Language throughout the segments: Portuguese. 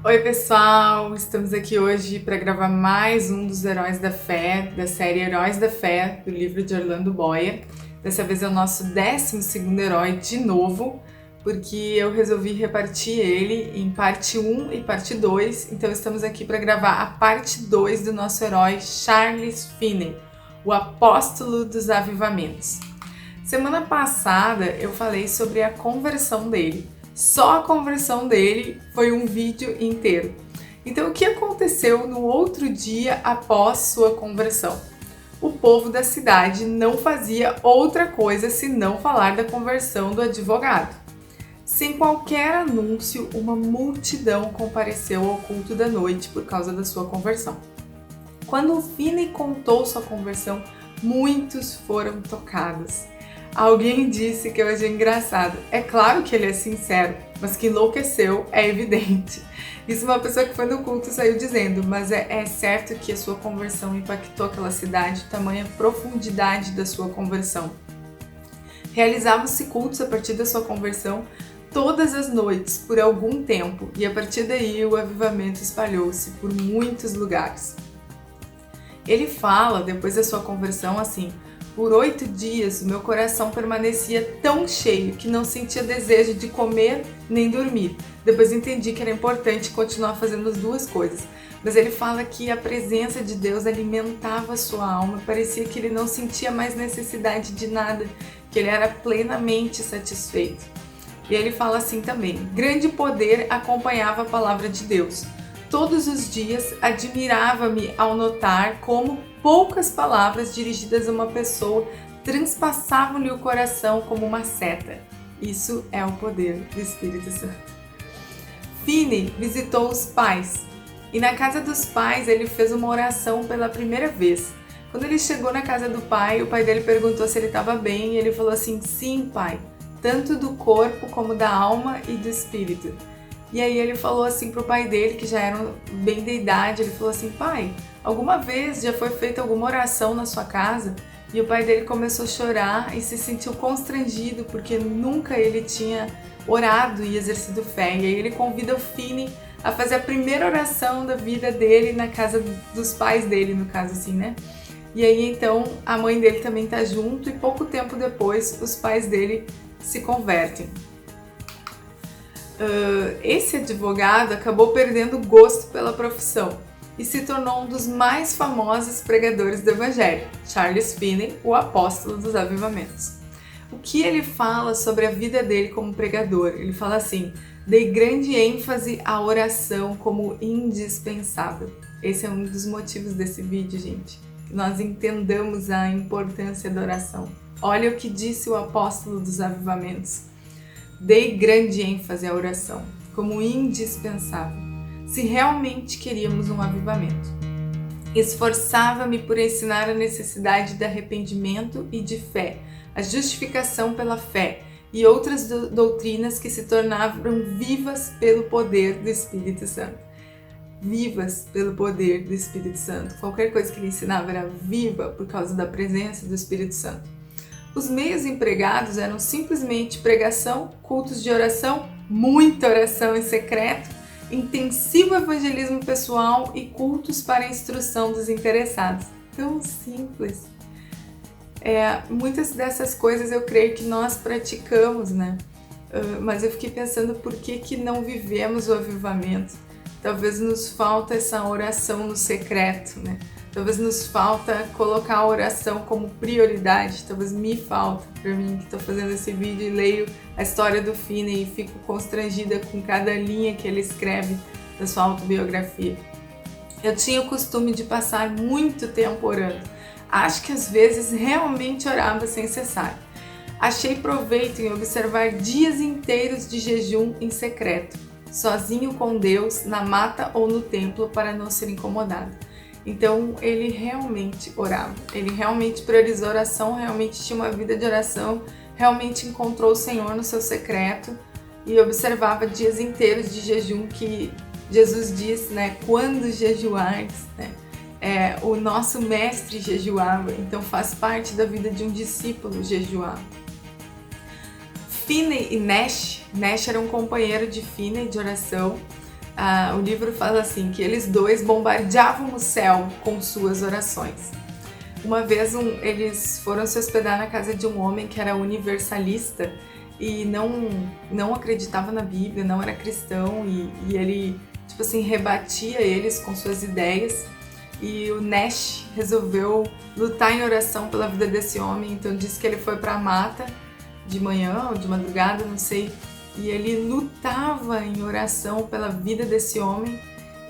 Oi pessoal, estamos aqui hoje para gravar mais um dos Heróis da Fé, da série Heróis da Fé, do livro de Orlando Boyer. Dessa vez é o nosso 12º herói de novo, porque eu resolvi repartir ele em parte 1 e parte 2, então estamos aqui para gravar a parte 2 do nosso herói Charles Finney, o apóstolo dos avivamentos. Semana passada eu falei sobre a conversão dele. Só a conversão dele foi um vídeo inteiro. Então, o que aconteceu no outro dia após sua conversão? O povo da cidade não fazia outra coisa senão falar da conversão do advogado. Sem qualquer anúncio, uma multidão compareceu ao culto da noite por causa da sua conversão. Quando o Finney contou sua conversão, muitos foram tocados. Alguém disse que eu achei engraçado. É claro que ele é sincero, mas que enlouqueceu é evidente. Isso uma pessoa que foi no culto saiu dizendo, mas é certo que a sua conversão impactou aquela cidade, tamanha profundidade da sua conversão. Realizavam-se cultos a partir da sua conversão todas as noites, por algum tempo, e a partir daí o avivamento espalhou-se por muitos lugares. Ele fala, depois da sua conversão, assim: por 8 dias o meu coração permanecia tão cheio que não sentia desejo de comer nem dormir. Depois entendi que era importante continuar fazendo as duas coisas. Mas ele fala que a presença de Deus alimentava a sua alma, parecia que ele não sentia mais necessidade de nada, que ele era plenamente satisfeito. E ele fala assim também: grande poder acompanhava a palavra de Deus. Todos os dias admirava-me ao notar como poucas palavras dirigidas a uma pessoa transpassavam-lhe o coração como uma seta. Isso é o poder do Espírito Santo. Finney visitou os pais e na casa dos pais ele fez uma oração pela primeira vez. Quando ele chegou na casa do pai, o pai dele perguntou se ele estava bem e ele falou assim: sim, pai, tanto do corpo como da alma e do espírito. E aí ele falou assim pro pai dele, que já era bem da idade, ele falou assim: pai, alguma vez já foi feita alguma oração na sua casa? E o pai dele começou a chorar e se sentiu constrangido porque nunca ele tinha orado e exercido fé. E aí ele convida o Finney a fazer a primeira oração da vida dele na casa dos pais dele, no caso assim, né? E aí então a mãe dele também tá junto e pouco tempo depois os pais dele se convertem. Esse advogado acabou perdendo o gosto pela profissão e se tornou um dos mais famosos pregadores do Evangelho, Charles Finney, o apóstolo dos avivamentos. O que ele fala sobre a vida dele como pregador? Ele fala assim: dei grande ênfase à oração como indispensável. Esse é um dos motivos desse vídeo, gente, que nós entendamos a importância da oração. Olha o que disse o apóstolo dos avivamentos: dei grande ênfase à oração, como indispensável, se realmente queríamos um avivamento. Esforçava-me por ensinar a necessidade de arrependimento e de fé, a justificação pela fé e outras doutrinas que se tornavam vivas pelo poder do Espírito Santo. Vivas pelo poder do Espírito Santo. Qualquer coisa que ele ensinava era viva por causa da presença do Espírito Santo. Os meios empregados eram simplesmente pregação, cultos de oração, muita oração em secreto, intensivo evangelismo pessoal e cultos para a instrução dos interessados. Tão simples. Muitas dessas coisas eu creio que nós praticamos, né? Mas eu fiquei pensando por que não vivemos o avivamento. Talvez nos falta essa oração no secreto, né? Talvez nos falta colocar a oração como prioridade, talvez me falta, para mim que estou fazendo esse vídeo e leio a história do Finney e fico constrangida com cada linha que ele escreve da sua autobiografia. Eu tinha o costume de passar muito tempo orando, acho que às vezes realmente orava sem cessar. Achei proveito em observar dias inteiros de jejum em secreto, sozinho com Deus, na mata ou no templo para não ser incomodado. Então ele realmente orava, ele realmente priorizou a oração, realmente tinha uma vida de oração, realmente encontrou o Senhor no seu secreto e observava dias inteiros de jejum que Jesus disse, né? Quando jejuares, né? O nosso mestre jejuava, então faz parte da vida de um discípulo jejuar. Finney e Nash era um companheiro de Finney de oração. O livro fala assim, que eles dois bombardeavam o céu com suas orações. Uma vez eles foram se hospedar na casa de um homem que era universalista e não acreditava na Bíblia, não era cristão, e ele, tipo assim, rebatia eles com suas ideias. E o Nash resolveu lutar em oração pela vida desse homem, então disse que ele foi para a mata de manhã ou de madrugada, não sei, e ele lutava em oração pela vida desse homem,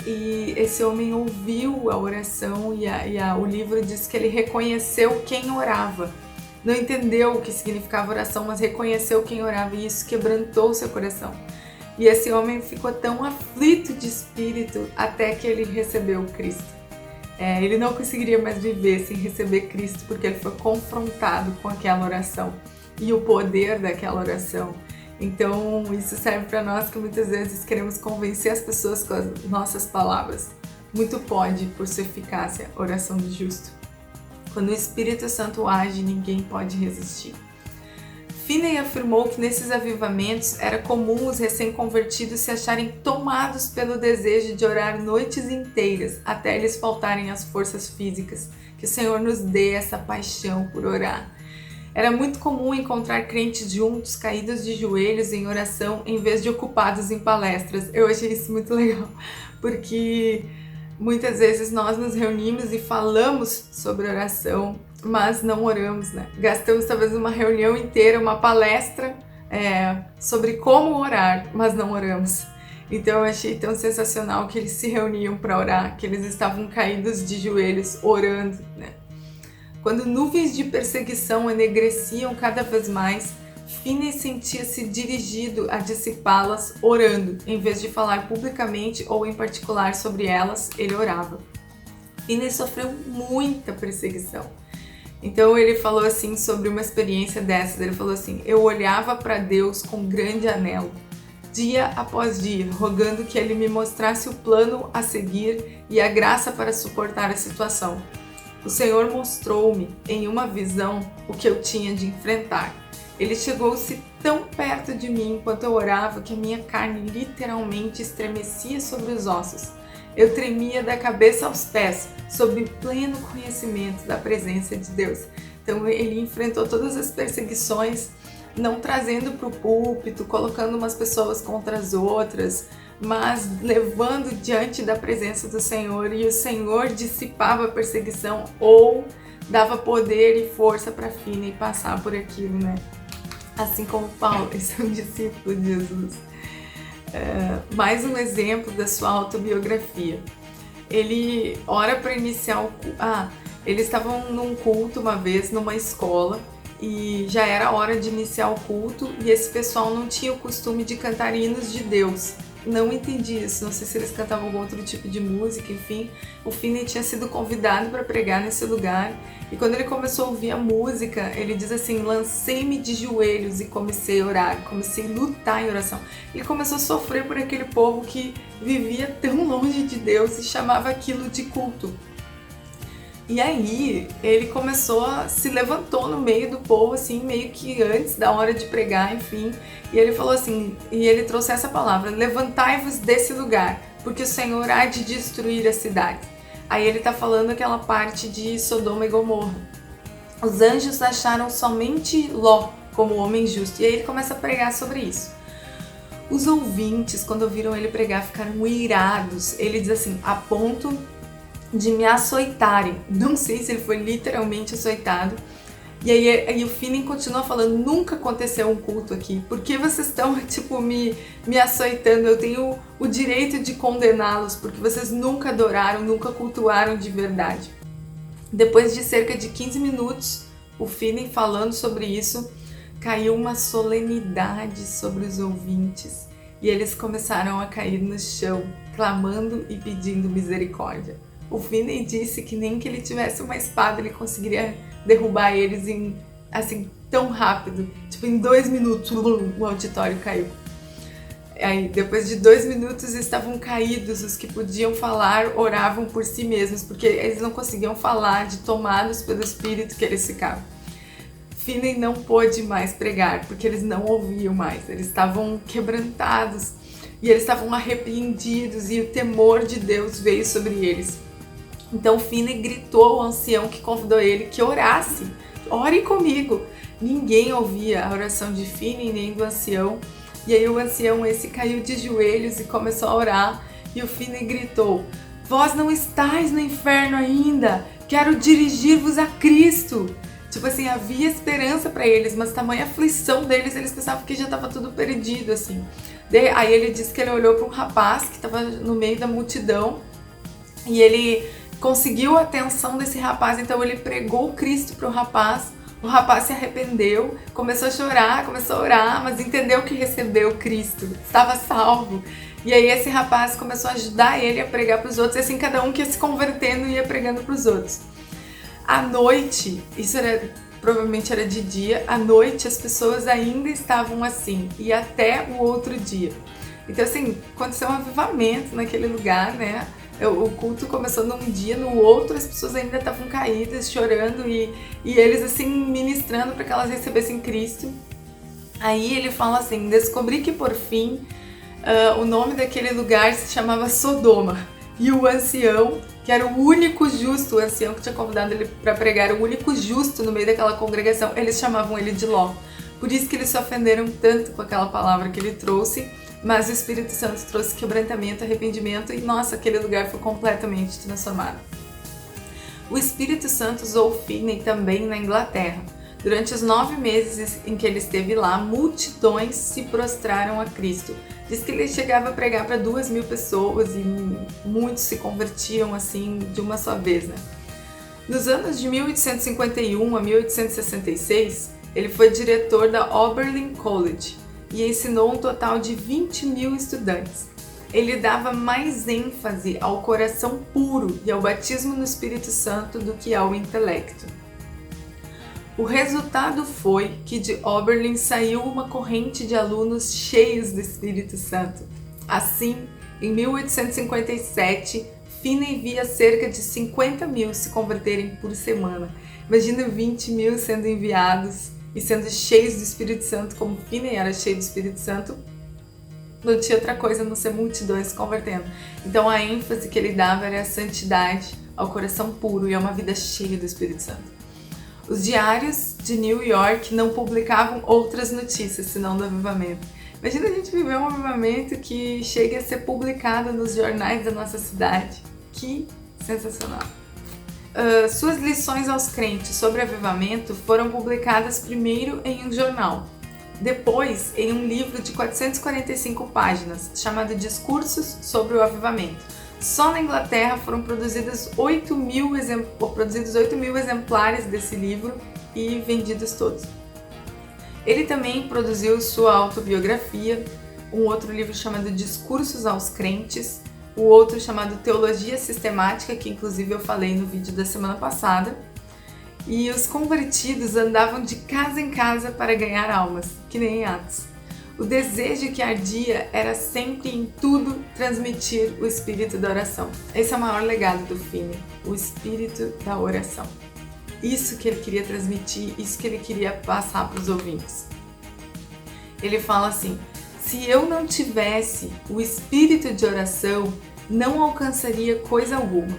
e esse homem ouviu a oração o livro diz que ele reconheceu quem orava. Não entendeu o que significava oração, mas reconheceu quem orava, e isso quebrantou seu coração. E esse homem ficou tão aflito de espírito até que ele recebeu Cristo. Ele não conseguiria mais viver sem receber Cristo, porque ele foi confrontado com aquela oração e o poder daquela oração. Então isso serve para nós que muitas vezes queremos convencer as pessoas com as nossas palavras. Muito pode, por sua eficácia, a oração do justo. Quando o Espírito Santo age, ninguém pode resistir. Finney afirmou que nesses avivamentos era comum os recém-convertidos se acharem tomados pelo desejo de orar noites inteiras até lhes faltarem as forças físicas. Que o Senhor nos dê essa paixão por orar. Era muito comum encontrar crentes juntos, caídos de joelhos em oração, em vez de ocupados em palestras. Eu achei isso muito legal, porque muitas vezes nós nos reunimos e falamos sobre oração, mas não oramos, né? Gastamos talvez uma reunião inteira, uma palestra sobre como orar, mas não oramos. Então eu achei tão sensacional que eles se reuniam para orar, que eles estavam caídos de joelhos orando, né? Quando nuvens de perseguição enegreciam cada vez mais, Finney sentia-se dirigido a dissipá-las orando. Em vez de falar publicamente ou em particular sobre elas, ele orava. Finney sofreu muita perseguição. Então ele falou assim sobre uma experiência dessas, ele falou assim: eu olhava para Deus com grande anelo, dia após dia, rogando que ele me mostrasse o plano a seguir e a graça para suportar a situação. O Senhor mostrou-me em uma visão o que eu tinha de enfrentar. Ele chegou-se tão perto de mim enquanto eu orava que a minha carne literalmente estremecia sobre os ossos. Eu tremia da cabeça aos pés, sob pleno conhecimento da presença de Deus. Então ele enfrentou todas as perseguições, não trazendo para o púlpito, colocando umas pessoas contra as outras, mas levando diante da presença do Senhor, e o Senhor dissipava a perseguição ou dava poder e força para Finney passar por aquilo, né? Assim como Paulo, esse é um discípulo de Jesus. Mais um exemplo da sua autobiografia. Ele ora para iniciar o culto. Eles estavam num culto uma vez, numa escola, e já era hora de iniciar o culto, e esse pessoal não tinha o costume de cantar hinos de Deus. Não entendi isso, não sei se eles cantavam algum outro tipo de música, enfim. O Finney tinha sido convidado para pregar nesse lugar, e quando ele começou a ouvir a música, ele diz assim: lancei-me de joelhos e comecei a orar, comecei a lutar em oração. Ele começou a sofrer por aquele povo que vivia tão longe de Deus e chamava aquilo de culto. E aí ele se levantou no meio do povo, assim, meio que antes da hora de pregar, enfim. E ele falou assim, e ele trouxe essa palavra: levantai-vos desse lugar, porque o Senhor há de destruir a cidade. Aí ele tá falando aquela parte de Sodoma e Gomorra. Os anjos acharam somente Ló como homem justo. E aí ele começa a pregar sobre isso. Os ouvintes, quando ouviram ele pregar, ficaram irados. Ele diz assim: a ponto de me açoitarem. Não sei se ele foi literalmente açoitado. E aí o Finney continua falando: nunca aconteceu um culto aqui. Por que vocês estão, me açoitando? Eu tenho o direito de condená-los, porque vocês nunca adoraram, nunca cultuaram de verdade. Depois de cerca de 15 minutos, o Finney falando sobre isso, caiu uma solenidade sobre os ouvintes. E eles começaram a cair no chão, clamando e pedindo misericórdia. O Finney disse que nem que ele tivesse uma espada ele conseguiria derrubar eles tão rápido. Tipo, em 2 minutos o auditório caiu. Aí, depois de 2 minutos estavam caídos, os que podiam falar oravam por si mesmos, porque eles não conseguiam falar, de tomados pelo Espírito que eles ficavam. Finney não pôde mais pregar, porque eles não ouviam mais, eles estavam quebrantados. e eles estavam arrependidos e o temor de Deus veio sobre eles. Então Finney gritou ao ancião que convidou ele que orasse. Ore comigo. Ninguém ouvia a oração de Finney nem do ancião. E aí o ancião esse caiu de joelhos e começou a orar. E o Finney gritou: vós não estáis no inferno ainda. Quero dirigir-vos a Cristo. Tipo assim, havia esperança para eles, mas tamanha aflição deles, eles pensavam que já estava tudo perdido, assim. Aí ele disse que ele olhou para um rapaz que estava no meio da multidão e ele conseguiu a atenção desse rapaz, então ele pregou Cristo para o rapaz se arrependeu, começou a chorar, começou a orar, mas entendeu que recebeu Cristo, estava salvo. E aí esse rapaz começou a ajudar ele a pregar para os outros, e assim cada um que ia se convertendo e ia pregando para os outros. À noite, provavelmente era de dia, à noite as pessoas ainda estavam assim, e até o outro dia. Então assim, aconteceu um avivamento naquele lugar, né? O culto começou num dia, no outro as pessoas ainda estavam caídas, chorando e eles assim ministrando para que elas recebessem Cristo. Aí ele fala assim: descobri que por fim o nome daquele lugar se chamava Sodoma, e o ancião, que era o único justo, o ancião que tinha convidado ele para pregar, o único justo no meio daquela congregação, eles chamavam ele de Ló. Por isso que eles se ofenderam tanto com aquela palavra que ele trouxe. Mas o Espírito Santo trouxe quebrantamento, arrependimento e, nossa, aquele lugar foi completamente transformado. O Espírito Santo usou Finney também na Inglaterra. Durante os 9 meses em que ele esteve lá, multidões se prostraram a Cristo. Diz que ele chegava a pregar para 2.000 pessoas e muitos se convertiam assim de uma só vez, né? Nos anos de 1851 a 1866, ele foi diretor da Oberlin College e ensinou um total de 20.000 estudantes. Ele dava mais ênfase ao coração puro e ao batismo no Espírito Santo do que ao intelecto. O resultado foi que de Oberlin saiu uma corrente de alunos cheios do Espírito Santo. Assim, em 1857, Finney via cerca de 50.000 se converterem por semana. Imagina 20.000 sendo enviados e sendo cheios do Espírito Santo, como Finney era cheio do Espírito Santo, não tinha outra coisa a não ser multidões se convertendo. Então a ênfase que ele dava era a santidade, ao coração puro e a uma vida cheia do Espírito Santo. Os diários de New York não publicavam outras notícias senão do avivamento. Imagina a gente viver um avivamento que chegue a ser publicado nos jornais da nossa cidade. Que sensacional! Suas lições aos crentes sobre avivamento foram publicadas primeiro em um jornal, depois em um livro de 445 páginas, chamado Discursos sobre o Avivamento. Só na Inglaterra foram produzidos 8.000 exemplares desse livro e vendidos todos. Ele também produziu sua autobiografia, um outro livro chamado Discursos aos Crentes, o outro chamado Teologia Sistemática, que inclusive eu falei no vídeo da semana passada. E os convertidos andavam de casa em casa para ganhar almas, que nem em Atos. O desejo que ardia era sempre em tudo transmitir o espírito da oração. Esse é o maior legado do Finney, o espírito da oração. Isso que ele queria transmitir, isso que ele queria passar para os ouvintes. Ele fala assim: se eu não tivesse o espírito de oração, não alcançaria coisa alguma.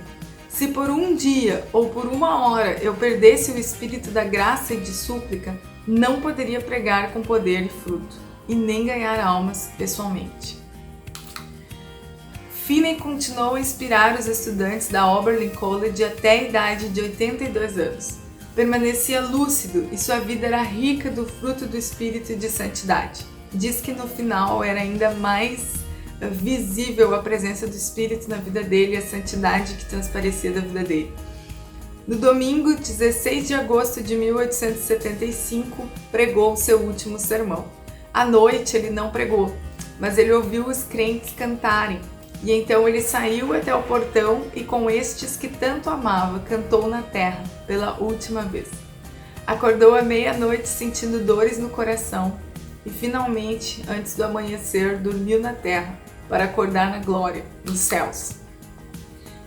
Se por um dia ou por uma hora eu perdesse o espírito da graça e de súplica, não poderia pregar com poder e fruto, e nem ganhar almas pessoalmente. Finney continuou a inspirar os estudantes da Oberlin College até a idade de 82 anos. Permanecia lúcido e sua vida era rica do fruto do espírito e de santidade. Diz que no final era ainda mais visível a presença do Espírito na vida dele e a santidade que transparecia da vida dele. No domingo, 16 de agosto de 1875, pregou seu último sermão. À noite ele não pregou, mas ele ouviu os crentes cantarem, e então ele saiu até o portão e com estes que tanto amava, cantou na terra pela última vez. Acordou à meia-noite sentindo dores no coração e finalmente, antes do amanhecer, dormiu na terra para acordar na glória, nos céus.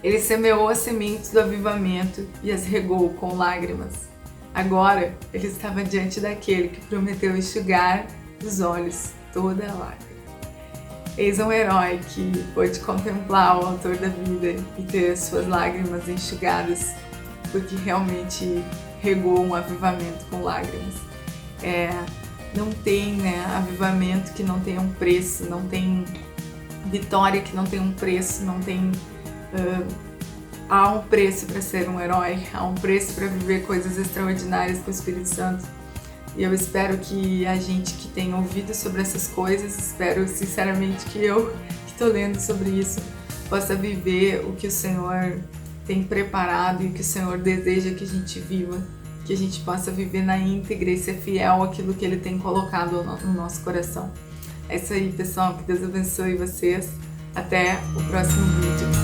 Ele semeou as sementes do avivamento e as regou com lágrimas. Agora ele estava diante daquele que prometeu enxugar dos olhos toda a lágrima. Eis um herói que pôde contemplar o autor da vida e ter suas lágrimas enxugadas, porque realmente regou um avivamento com lágrimas. Não tem, né, avivamento que não tenha um preço, não tem vitória que não tem um preço, não tem... há um preço para ser um herói, há um preço para viver coisas extraordinárias com o Espírito Santo. E eu espero que a gente que tem ouvido sobre essas coisas, espero sinceramente que eu que estou lendo sobre isso, possa viver o que o Senhor tem preparado e o que o Senhor deseja que a gente viva, que a gente possa viver na íntegra e ser fiel àquilo que Ele tem colocado no nosso coração. É isso aí, pessoal, que Deus abençoe vocês. Até o próximo vídeo.